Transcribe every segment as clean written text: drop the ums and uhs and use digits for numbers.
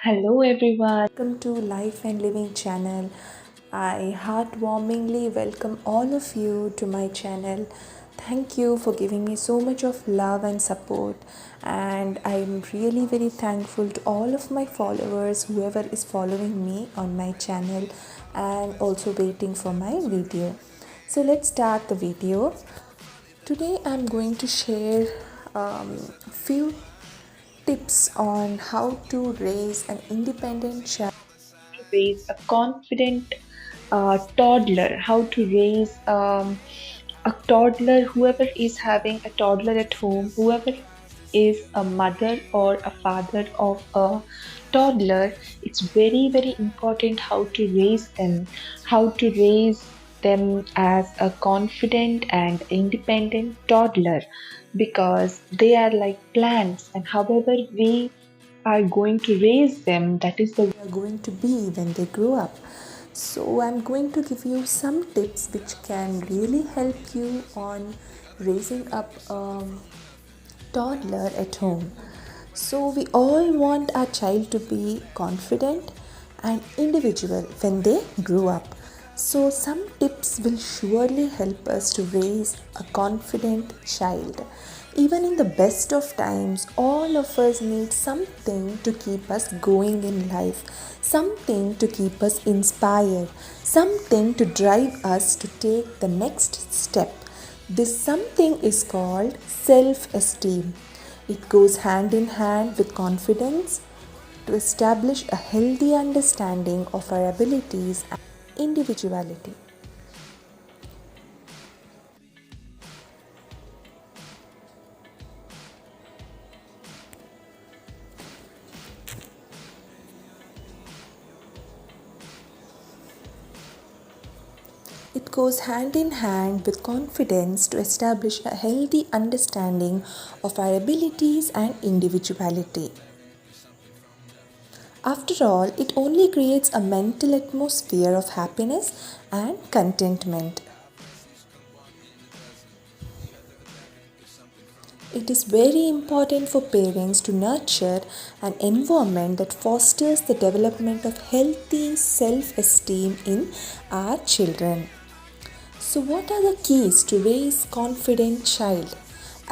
Hello everyone. Welcome to Life and Living channel. I heartwarmingly welcome all of you to my channel. Thank you for giving me so much of love and support, and I'm really very thankful to all of my followers, whoever is following me on my channel and also waiting for my video. So let's start the video. Today I'm going to share few tips on how to raise an independent child. To raise a confident toddler, how to raise a toddler, whoever is having a toddler at home, whoever is a mother or a father of a toddler, it's very, very important how to raise them, how to raise them as a confident and independent toddler because they are like plants, and however we are going to raise them, that is the Are going to be when they grow up. So, I'm going to give you some tips which can really help you on raising up a toddler at home. So, we all want our child to be confident and individual when they grow up. So, some tips will surely help us to raise a confident child. Even in the best of times, all of us need something to keep us going in life, something to keep us inspired, something to drive us to take the next step. This something is called self esteem. It goes hand in hand with confidence to establish a healthy understanding of our abilities and individuality. It goes hand in hand with confidence to establish a healthy understanding of our abilities and individuality. After all, it only creates a mental atmosphere of happiness and contentment. It is very important for parents to nurture an environment that fosters the development of healthy self esteem in our children. So, what are the keys to raise confident child?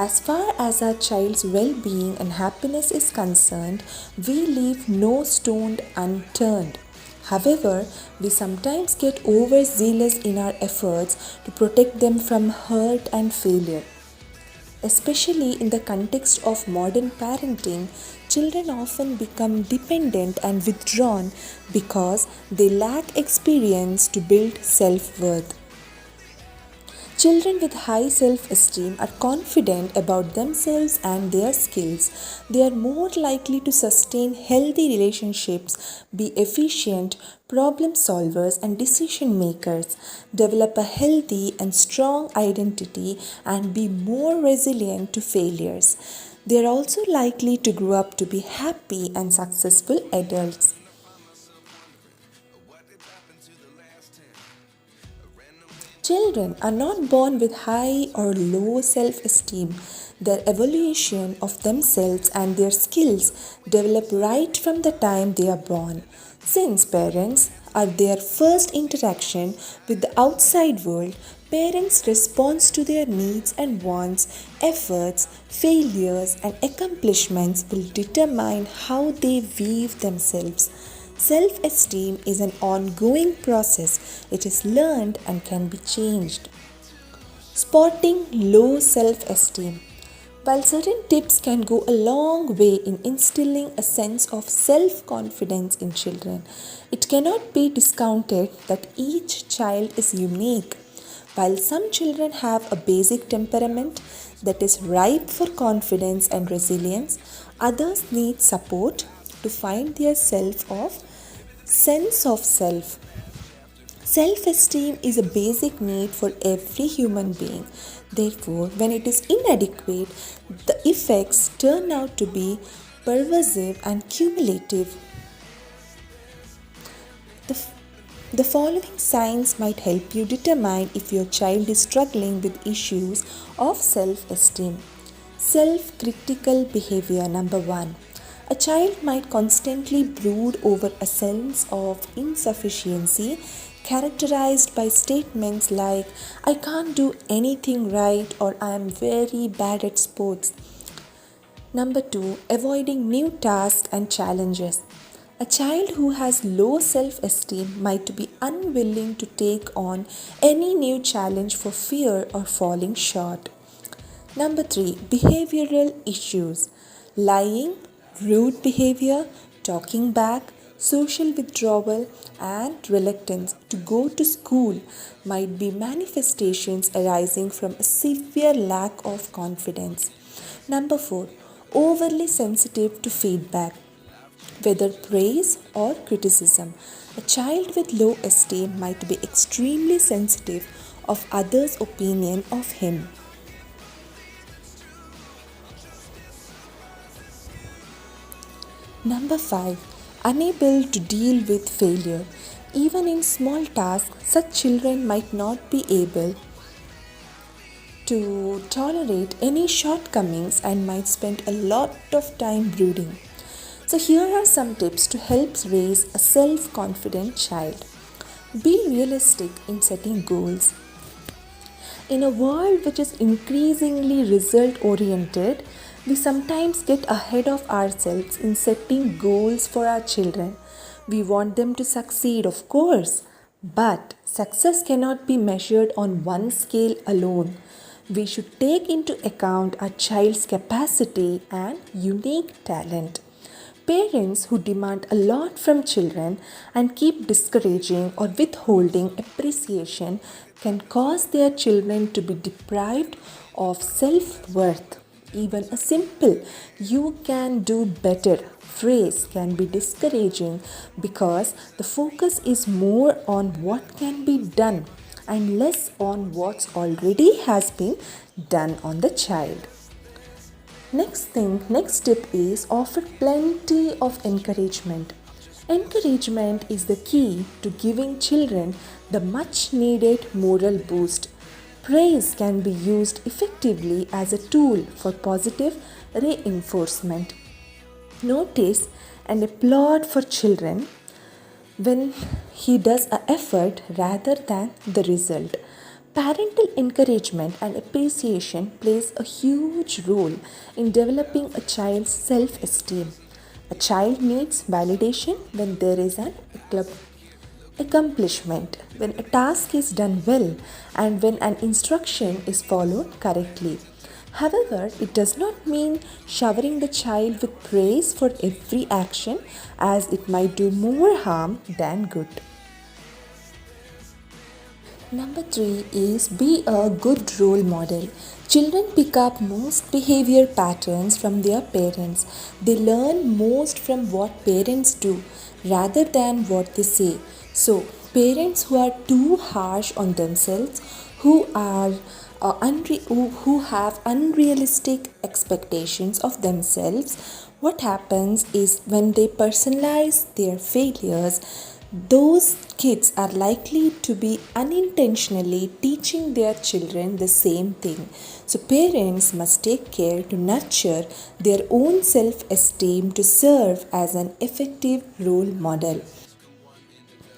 As far as our child's well-being and happiness is concerned, we leave no stone unturned. However, we sometimes get overzealous in our efforts to protect them from hurt and failure. Especially in the context of modern parenting, children often become dependent and withdrawn because they lack experience to build self worth. Children with high self esteem are confident about themselves and their skills. They are more likely to sustain healthy relationships, be efficient problem solvers and decision makers, develop a healthy and strong identity, and be more resilient to failures. They are also likely to grow up to be happy and successful adults. Children are not born with high or low self esteem. Their evaluation of themselves and their skills develop right from the time they are born. Since parents are their first interaction with the outside world, parents' response to their needs and wants, efforts, failures, and accomplishments will determine how they view themselves. Self esteem is an ongoing process, it is learned and can be changed. Spotting low self esteem. While certain tips can go a long way in instilling a sense of self confidence in children, it cannot be discounted that each child is unique. While some children have a basic temperament that is ripe for confidence and resilience, others need support to find their sense of self. Self esteem is a basic need for every human being. Therefore, when it is inadequate, the effects turn out to be pervasive and cumulative. The, the following signs might help you determine if your child is struggling with issues of self esteem. Self critical behavior, number one. A child might constantly brood over a sense of insufficiency characterized by statements like, I can't do anything right or I am very bad at sports. Number two, avoiding new tasks and challenges. A child who has low self esteem might be unwilling to take on any new challenge for fear of falling short. Number three, behavioral issues. Lying, rude behavior, talking back, social withdrawal, and reluctance to go to school might be manifestations arising from a severe lack of confidence. Number four, overly sensitive to feedback, whether praise or criticism. A child with low esteem might be extremely sensitive of others' opinion of him. Number 5. Unable to deal with failure. Even in small tasks, such children might not be able to tolerate any shortcomings and might spend a lot of time brooding. So, here are some tips to help raise a self confident child. Be realistic in setting goals. In a world which is increasingly result oriented, we sometimes get ahead of ourselves in setting goals for our children. We want them to succeed, of course, but success cannot be measured on one scale alone. We should take into account our child's capacity and unique talent. Parents who demand a lot from children and keep discouraging or withholding appreciation can cause their children to be deprived of self worth. Even a simple "you can do better" phrase can be discouraging because the focus is more on what can be done and less on what's already has been done on the child. Next tip is offer plenty of encouragement. Encouragement is the key to giving children the much needed moral boost. Praise can be used effectively as a tool for positive reinforcement. Notice and applaud for children when he does an effort rather than the result. Parental encouragement and appreciation plays a huge role in developing a child's self-esteem. A child needs validation when there is an accomplishment, when a task is done well, and when an instruction is followed correctly. However, it does not mean showering the child with praise for every action, as it might do more harm than good. Number 3 is be a good role model. Children pick up most behavior patterns from their parents. They learn most from what parents do rather than what they say. So, parents who are too harsh on themselves, who have unrealistic expectations of themselves, what happens is when they personalize their failures, those kids are likely to be unintentionally teaching their children the same thing. So, parents must take care to nurture their own self esteem to serve as an effective role model.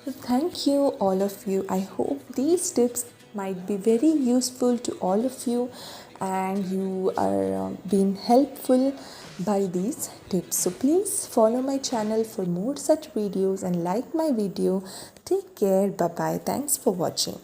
So thank you, all of you. I hope these tips might be very useful to all of you and you are being helpful by these tips. So please follow my channel for more such videos and like my video. Take care. Bye bye. Thanks for watching.